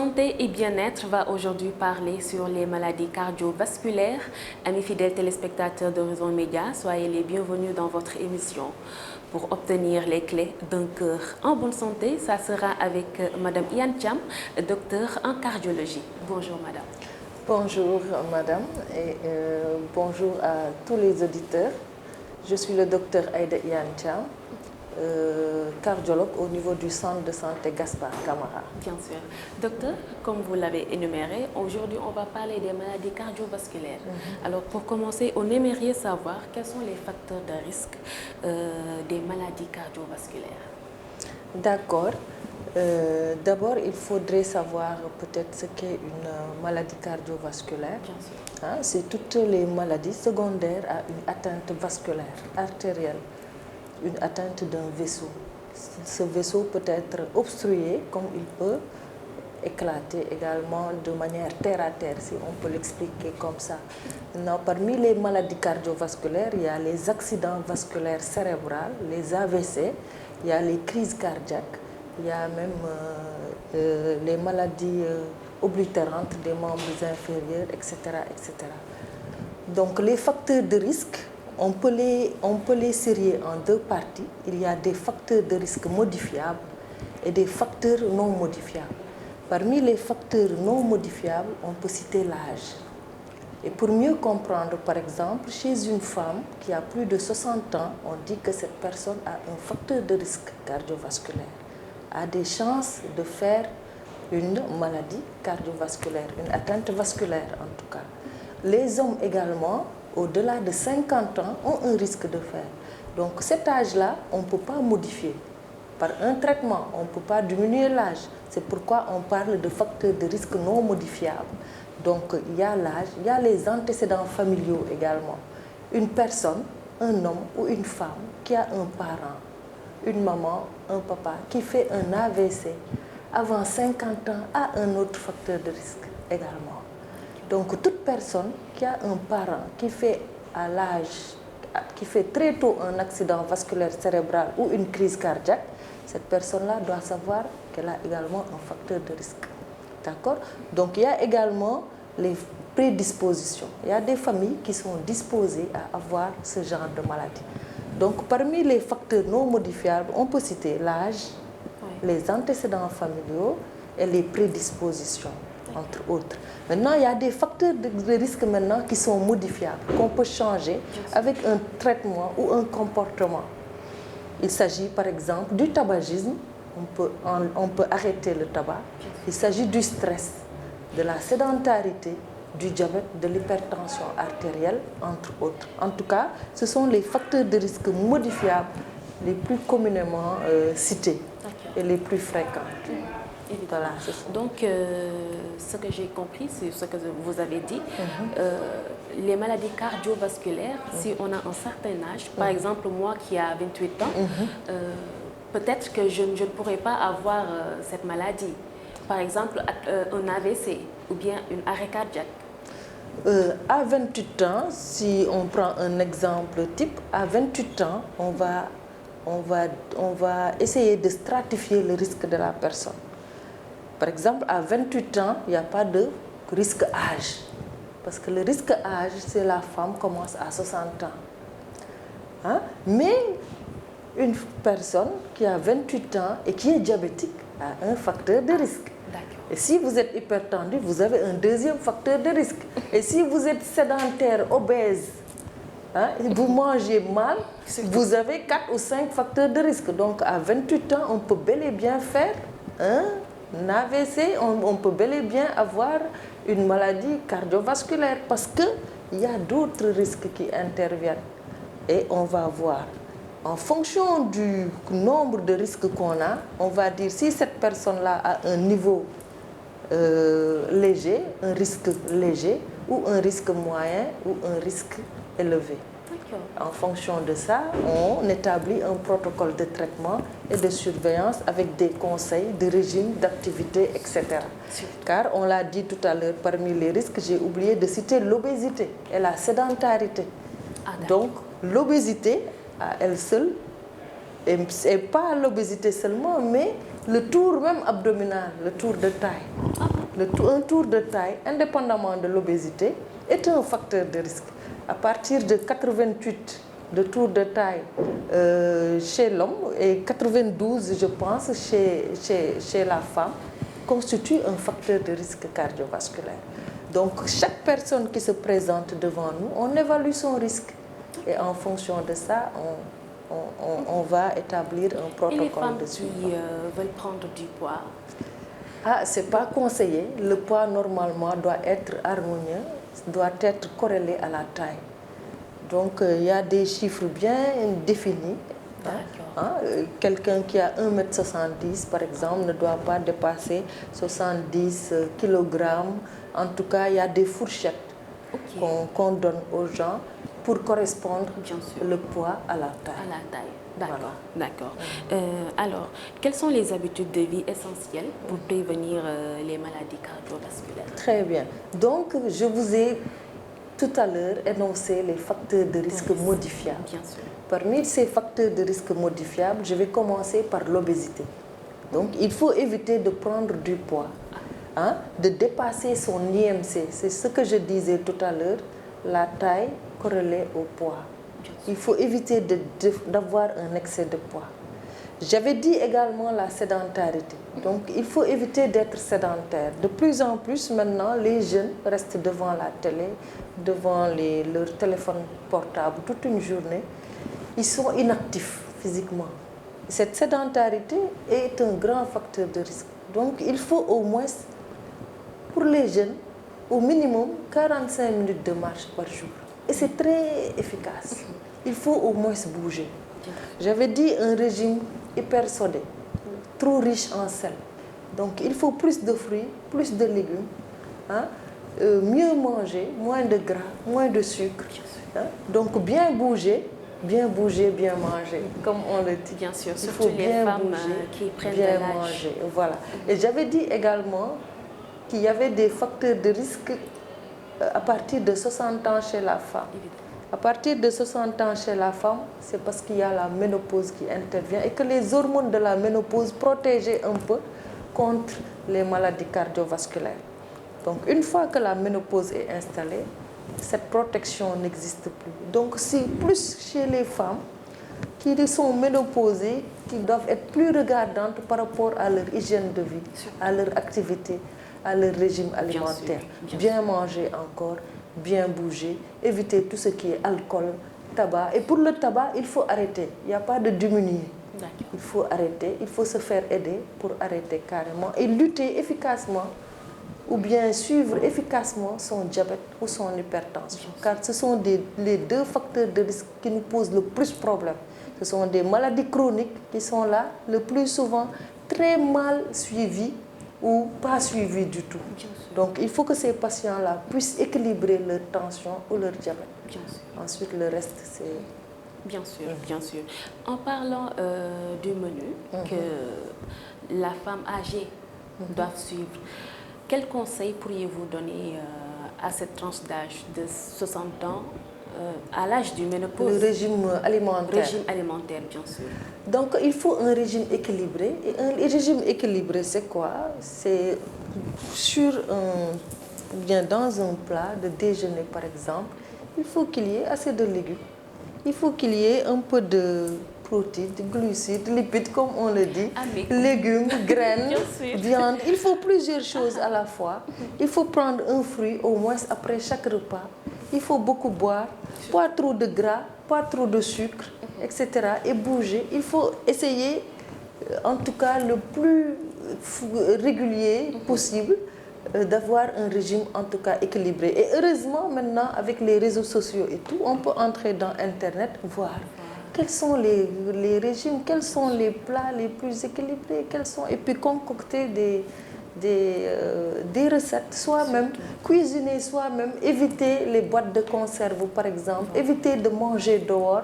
Santé et bien-être va aujourd'hui parler sur les maladies cardiovasculaires. Amis fidèles téléspectateurs d'Horizon Média, soyez les bienvenus dans votre émission. Pour obtenir les clés d'un cœur en bonne santé, ça sera avec Madame Iyane Thiam, docteur en cardiologie. Bonjour Madame. Bonjour Madame et bonjour à tous les auditeurs. Je suis le docteur Aïda Iyane Thiam, cardiologue au niveau du centre de santé Gaspard Camara. Bien sûr. Docteur, comme vous l'avez énuméré, aujourd'hui on va parler des maladies cardiovasculaires. Alors pour commencer, on aimerait savoir quels sont les facteurs de risque des maladies cardiovasculaires. D'accord. D'abord, il faudrait savoir peut-être ce qu'est une maladie cardiovasculaire. Bien sûr. C'est toutes les maladies secondaires à une atteinte vasculaire, artérielle, une atteinte d'un vaisseau. Ce vaisseau peut être obstrué comme il peut éclater également de manière terre à terre, si on peut l'expliquer comme ça. Maintenant, parmi les maladies cardiovasculaires, il y a les accidents vasculaires cérébraux, les AVC, il y a les crises cardiaques, il y a même les maladies oblitérantes des membres inférieurs, etc., etc. Donc les facteurs de risque, on peut les sérier en deux parties. Il y a des facteurs de risque modifiables et des facteurs non modifiables. Parmi les facteurs non modifiables, on peut citer l'âge. Et pour mieux comprendre, par exemple, chez une femme qui a plus de 60 ans, on dit que cette personne a un facteur de risque cardiovasculaire, a des chances de faire une maladie cardiovasculaire, une atteinte vasculaire en tout cas. Les hommes également, au-delà de 50 ans, ont un risque de faire. Donc cet âge-là, on ne peut pas modifier. Par un traitement, on ne peut pas diminuer l'âge. C'est pourquoi on parle de facteurs de risque non modifiables. Donc il y a l'âge, il y a les antécédents familiaux également. Une personne, un homme ou une femme qui a un parent, une maman, un papa qui fait un AVC avant 50 ans a un autre facteur de risque également. Donc toute personne qui a un parent qui fait à l'âge, qui fait très tôt un accident vasculaire cérébral ou une crise cardiaque, cette personne-là doit savoir qu'elle a également un facteur de risque. D'accord? Donc il y a également les prédispositions. Il y a des familles qui sont disposées à avoir ce genre de maladie. Donc parmi les facteurs non modifiables, on peut citer l'âge, les antécédents familiaux et les prédispositions, entre autres. Maintenant, il y a des facteurs de risque maintenant qui sont modifiables, qu'on peut changer avec un traitement ou un comportement. Il s'agit par exemple du tabagisme, on peut arrêter le tabac. Il s'agit du stress, de la sédentarité, du diabète, de l'hypertension artérielle, entre autres. En tout cas, ce sont les facteurs de risque modifiables les plus communément cités et les plus fréquents. Voilà, donc, ce que j'ai compris, c'est ce que vous avez dit. Les maladies cardiovasculaires, si on a un certain âge, par exemple moi qui a 28 ans, peut-être que je ne pourrais pas avoir cette maladie. Par exemple, un AVC ou bien une arrêt cardiaque. À 28 ans, si on prend un exemple type, à 28 ans, on va essayer de stratifier le risque de la personne. Par exemple, à 28 ans, il n'y a pas de risque âge. Parce que le risque âge, c'est la femme commence à 60 ans. Mais une personne qui a 28 ans et qui est diabétique a un facteur de risque. Et si vous êtes hypertendu, vous avez un deuxième facteur de risque. Et si vous êtes sédentaire, obèse, vous mangez mal, vous avez 4 ou 5 facteurs de risque. Donc à 28 ans, on peut bel et bien faire un AVC, on peut bel et bien avoir une maladie cardiovasculaire parce qu'il y a d'autres risques qui interviennent. Et on va voir. En fonction du nombre de risques qu'on a, on va dire si cette personne-là a un niveau léger, un risque léger, ou un risque moyen, ou un risque élevé. En fonction de ça, on établit un protocole de traitement et de surveillance avec des conseils de régime, d'activité, etc. Car on l'a dit tout à l'heure, parmi les risques, j'ai oublié de citer l'obésité et la sédentarité. Donc l'obésité à elle seule, et pas l'obésité seulement, mais le tour même abdominal, le tour de taille. un tour de taille, indépendamment de l'obésité, est un facteur de risque. À partir de 88 de tour de taille chez l'homme et 92, je pense, chez la femme, constitue un facteur de risque cardiovasculaire. Donc, chaque personne qui se présente devant nous, on évalue son risque. Et en fonction de ça, on va établir un protocole de suivi. Et les femmes qui veulent prendre du poids? Ah, ce n'est pas conseillé. Le poids, normalement, doit être harmonieux, doit être corrélé à la taille. Donc, il y a des chiffres bien définis. Quelqu'un qui a 1,70 m, par exemple, ne doit pas dépasser 70 kg. En tout cas, il y a des fourchettes qu'on donne aux gens pour correspondre le poids à la taille. À la taille, d'accord. Voilà. D'accord. Alors, quelles sont les habitudes de vie essentielles pour prévenir les maladies cardiovasculaires? Très bien. Donc, je vous ai tout à l'heure énoncé les facteurs de risque modifiables. Bien sûr. Parmi ces facteurs de risque modifiables, je vais commencer par l'obésité. Donc, il faut éviter de prendre du poids, de dépasser son IMC. C'est ce que je disais tout à l'heure, la taille corrélée au poids. Il faut éviter d'avoir un excès de poids. J'avais dit également la sédentarité. Donc, il faut éviter d'être sédentaire. De plus en plus, maintenant, les jeunes restent devant la télé, devant leur téléphone portable toute une journée. Ils sont inactifs physiquement. Cette sédentarité est un grand facteur de risque. Donc, il faut au moins, pour les jeunes, au minimum 45 minutes de marche par jour. Et c'est très efficace. Il faut au moins bouger. J'avais dit un régime hyper sodé, trop riche en sel. Donc, il faut plus de fruits, plus de légumes, mieux manger, moins de gras, moins de sucre. Donc, bien bouger, bien manger, comme on le dit. Bien sûr, il faut surtout bien les femmes bouger, qui prennent bien de l'âge. manger. Voilà. Et j'avais dit également qu'il y avait des facteurs de risque à partir de 60 ans chez la femme. À partir de 60 ans chez la femme, c'est parce qu'il y a la ménopause qui intervient et que les hormones de la ménopause protègent un peu contre les maladies cardiovasculaires. Donc, une fois que la ménopause est installée, cette protection n'existe plus. Donc, c'est plus chez les femmes qui sont ménopausées, qui doivent être plus regardantes par rapport à leur hygiène de vie, à leur activité, à leur régime alimentaire. Bien manger encore, bien bouger, éviter tout ce qui est alcool, tabac. Et pour le tabac, il faut arrêter. Il n'y a pas de diminuer. Il faut arrêter, il faut se faire aider pour arrêter carrément et lutter efficacement ou bien suivre efficacement son diabète ou son hypertension. Car ce sont les deux facteurs de risque qui nous posent le plus de problèmes. Ce sont des maladies chroniques qui sont là, le plus souvent très mal suivies ou pas suivies du tout. Donc, il faut que ces patients-là puissent équilibrer leur tension ou leur diabète. Ensuite, le reste, c'est... Bien sûr, bien sûr. En parlant du menu que la femme âgée doit suivre, quels conseils pourriez-vous donner à cette tranche d'âge de 60 ans, à l'âge du ménopause? Le régime alimentaire. Régime alimentaire, bien sûr. Donc, il faut un régime équilibré. Et un régime équilibré, c'est quoi? C'est dans un plat de déjeuner, par exemple, il faut qu'il y ait assez de légumes. Il faut qu'il y ait un peu de protéines, de glucides, lipides, comme on le dit, légumes, graines, viande. Il faut plusieurs choses à la fois. Il faut prendre un fruit au moins après chaque repas. Il faut beaucoup boire, pas trop de gras, pas trop de sucre, etc. Et bouger. Il faut essayer, en tout cas le plus régulier possible, d'avoir un régime en tout cas équilibré. Et heureusement, maintenant, avec les réseaux sociaux et tout, on peut entrer dans Internet, voir quels sont les régimes, quels sont les plats les plus équilibrés, et puis concocter des recettes soi-même, cuisiner soi-même, éviter les boîtes de conserve par exemple, éviter de manger dehors.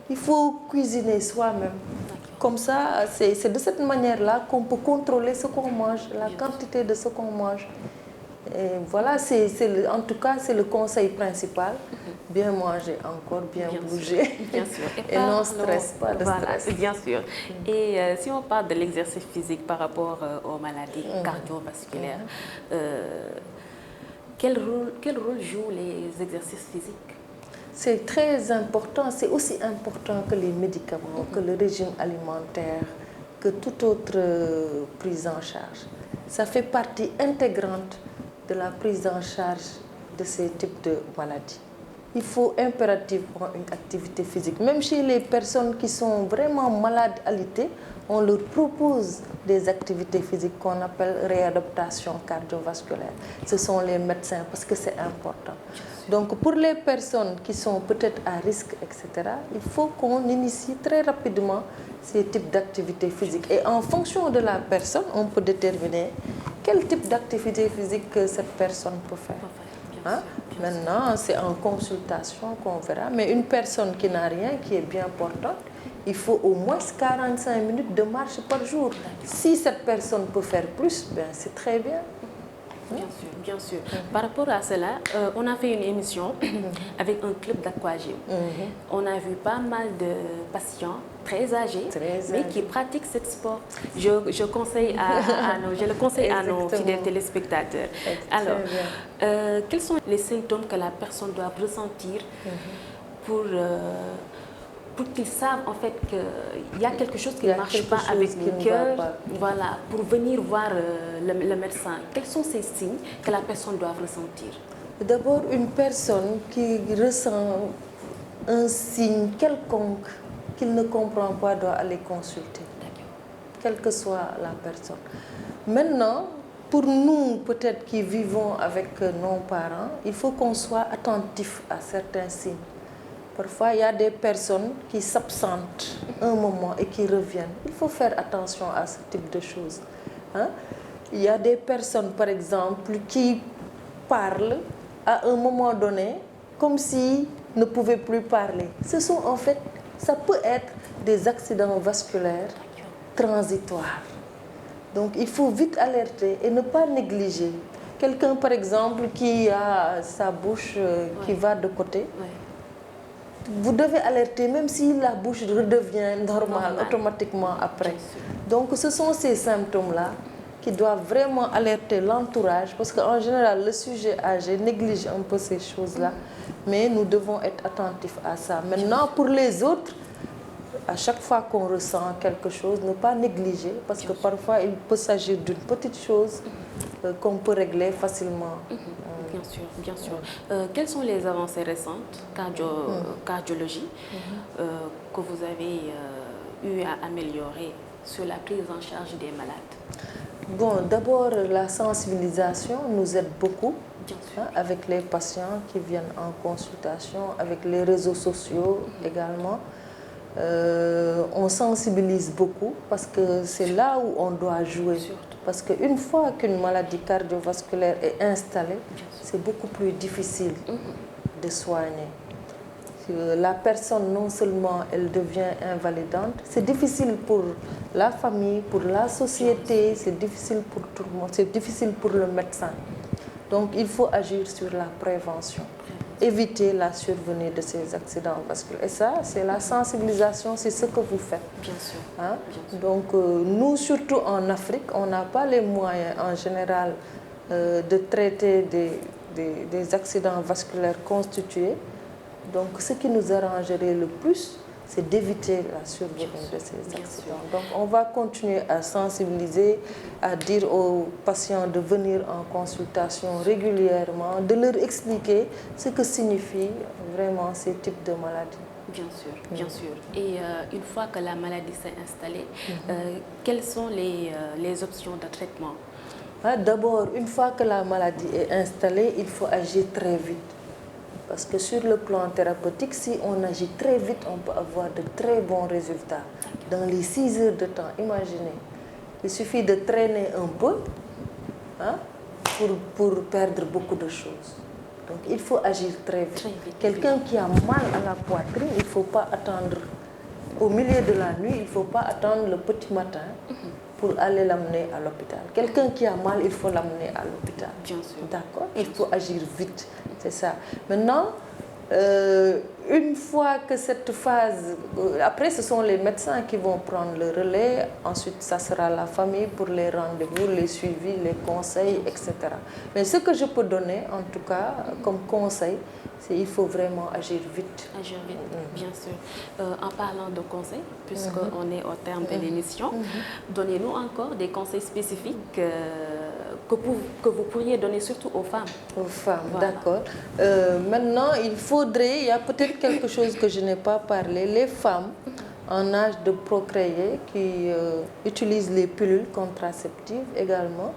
Il faut cuisiner soi-même. Comme ça, c'est de cette manière-là qu'on peut contrôler ce qu'on mange, la quantité de ce qu'on mange. Et voilà, en tout cas, c'est le conseil principal. bien manger encore, bien bouger. Sûr, bien sûr. Et non stress, pas de stress. Bien sûr. Et si on parle de l'exercice physique par rapport aux maladies cardiovasculaires, quel rôle jouent les exercices physiques? C'est très important, c'est aussi important que les médicaments, que le régime alimentaire, que toute autre prise en charge. Ça fait partie intégrante de la prise en charge de ces types de maladies. Il faut impérativement une activité physique. Même chez les personnes qui sont vraiment malades alitées, on leur propose des activités physiques qu'on appelle réadaptation cardiovasculaire. Ce sont les médecins parce que c'est important. Donc pour les personnes qui sont peut-être à risque, etc., il faut qu'on initie très rapidement ces types d'activités physiques. Et en fonction de la personne, on peut déterminer quel type d'activité physique que cette personne peut faire. Hein? Maintenant, c'est en consultation qu'on verra. Mais une personne qui n'a rien, qui est bien portante, il faut au moins 45 minutes de marche par jour. Si cette personne peut faire plus, ben c'est très bien. Bien sûr, bien sûr. Par rapport à cela, on a fait une émission avec un club d'aquagym. On a vu pas mal de patients très âgés, mais qui pratiquent ce sport. Je le conseille à nos fidèles téléspectateurs. Alors, quels sont les symptômes que la personne doit ressentir pour qu'ils savent en fait qu'il y a quelque chose qui ne marche pas avec le cœur, voilà, pour venir voir le médecin? Quels sont ces signes que la personne doit ressentir? D'abord, une personne qui ressent un signe quelconque qu'il ne comprend pas doit aller consulter, quelle que soit la personne. Maintenant, pour nous, peut-être qui vivons avec nos parents, il faut qu'on soit attentif à certains signes. Parfois, il y a des personnes qui s'absentent un moment et qui reviennent. Il faut faire attention à ce type de choses. Hein? Il y a des personnes, par exemple, qui parlent à un moment donné comme s'ils ne pouvaient plus parler. Ce sont en fait, ça peut être des accidents vasculaires transitoires. Donc, il faut vite alerter et ne pas négliger. Quelqu'un, par exemple, qui a sa bouche qui va de côté, vous devez alerter même si la bouche redevient normale automatiquement après. Donc ce sont ces symptômes-là qui doivent vraiment alerter l'entourage parce qu'en général le sujet âgé néglige un peu ces choses-là, mais nous devons être attentifs à ça. Maintenant pour les autres, à chaque fois qu'on ressent quelque chose, ne pas négliger parce que parfois il peut s'agir d'une petite chose qu'on peut régler facilement. Bien sûr, bien sûr. Quelles sont les avancées récentes cardiologie que vous avez eu à améliorer sur la prise en charge des malades? Bon, d'abord, la sensibilisation nous aide beaucoup avec les patients qui viennent en consultation, avec les réseaux sociaux également. On sensibilise beaucoup parce que c'est là où on doit jouer. Parce qu'une fois qu'une maladie cardiovasculaire est installée, c'est beaucoup plus difficile de soigner. La personne, non seulement elle devient invalidante, c'est difficile pour la famille, pour la société, c'est difficile pour tout le monde, c'est difficile pour le médecin. Donc il faut agir sur la prévention, éviter la survenue de ces accidents vasculaires. Et ça, c'est la sensibilisation, c'est ce que vous faites. Bien sûr. Hein? Bien sûr. Donc nous, surtout en Afrique, on n'a pas les moyens en général de traiter des accidents vasculaires constitués. Donc ce qui nous arrangerait le plus, c'est d'éviter la survenue de ces accidents. Donc on va continuer à sensibiliser, à dire aux patients de venir en consultation régulièrement, de leur expliquer ce que signifient vraiment ces types de maladies. Bien sûr, bien sûr. Et une fois que la maladie s'est installée, quelles sont les options de traitement? D'abord, une fois que la maladie est installée, il faut agir très vite. Parce que sur le plan thérapeutique, si on agit très vite, on peut avoir de très bons résultats. Dans les 6 heures de temps, imaginez, il suffit de traîner un peu pour perdre beaucoup de choses. Donc il faut agir très vite. Quelqu'un qui a mal à la poitrine, il ne faut pas attendre au milieu de la nuit, il ne faut pas attendre le petit matin pour aller l'amener à l'hôpital. Quelqu'un qui a mal, il faut l'amener à l'hôpital. Bien sûr. D'accord? Il faut agir vite, c'est ça. Maintenant, Une fois que cette phase, après ce sont les médecins qui vont prendre le relais, ensuite ça sera la famille pour les rendez-vous, les suivis, les conseils, etc. Mais ce que je peux donner en tout cas comme conseil, c'est qu'il faut vraiment agir vite. Agir vite, bien sûr. En parlant de conseils, puisqu'on est au terme de l'émission, donnez-nous encore des conseils spécifiques que vous pourriez donner surtout aux femmes. Aux femmes, voilà. D'accord. Maintenant, il y a peut-être quelque chose que je n'ai pas parlé. Les femmes en âge de procréer qui utilisent les pilules contraceptives également,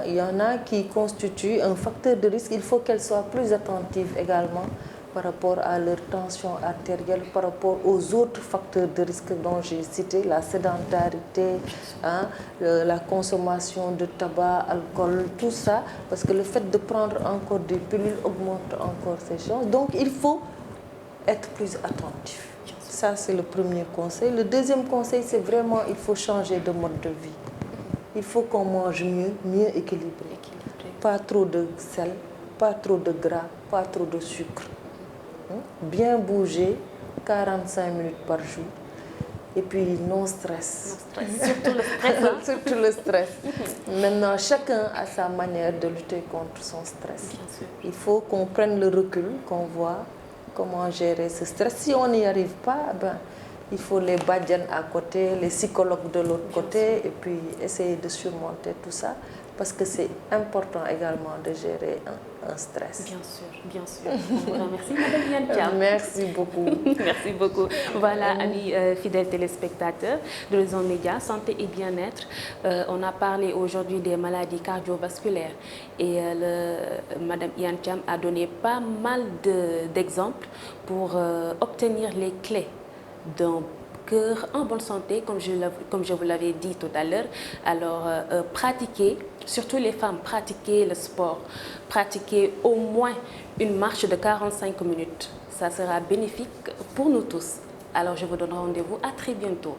il y en a qui constituent un facteur de risque. Il faut qu'elles soient plus attentives également par rapport à leur tension artérielle, par rapport aux autres facteurs de risque dont j'ai cité, la sédentarité, la consommation de tabac, alcool, tout ça, parce que le fait de prendre encore des pilules augmente encore ces choses. Donc il faut être plus attentif. Ça, c'est le premier conseil. Le deuxième conseil, c'est vraiment, il faut changer de mode de vie. Il faut qu'on mange mieux équilibré. Pas trop de sel, pas trop de gras, pas trop de sucre. Bien bouger, 45 minutes par jour. Et puis non stress. Surtout le stress. Surtout le stress. Maintenant, chacun a sa manière de lutter contre son stress. Bien sûr. Il faut qu'on prenne le recul, qu'on voit comment gérer ce stress. Si on n'y arrive pas, il faut les badianes à côté, les psychologues de l'autre côté, et puis essayer de surmonter tout ça, parce que c'est important également de gérer un stress. Bien sûr, bien sûr. On vous remercie, Madame Iyane Thiam. Merci beaucoup. Merci beaucoup. Voilà, amis fidèles téléspectateurs de Horizon Média, santé et bien-être. On a parlé aujourd'hui des maladies cardiovasculaires et Madame Iyane Thiam a donné pas mal d'exemples pour obtenir les clés d'un cœur en bonne santé, comme je vous l'avais dit tout à l'heure. Alors, pratiquez, surtout les femmes, pratiquez le sport. Pratiquez au moins une marche de 45 minutes. Ça sera bénéfique pour nous tous. Alors, je vous donne rendez-vous à très bientôt.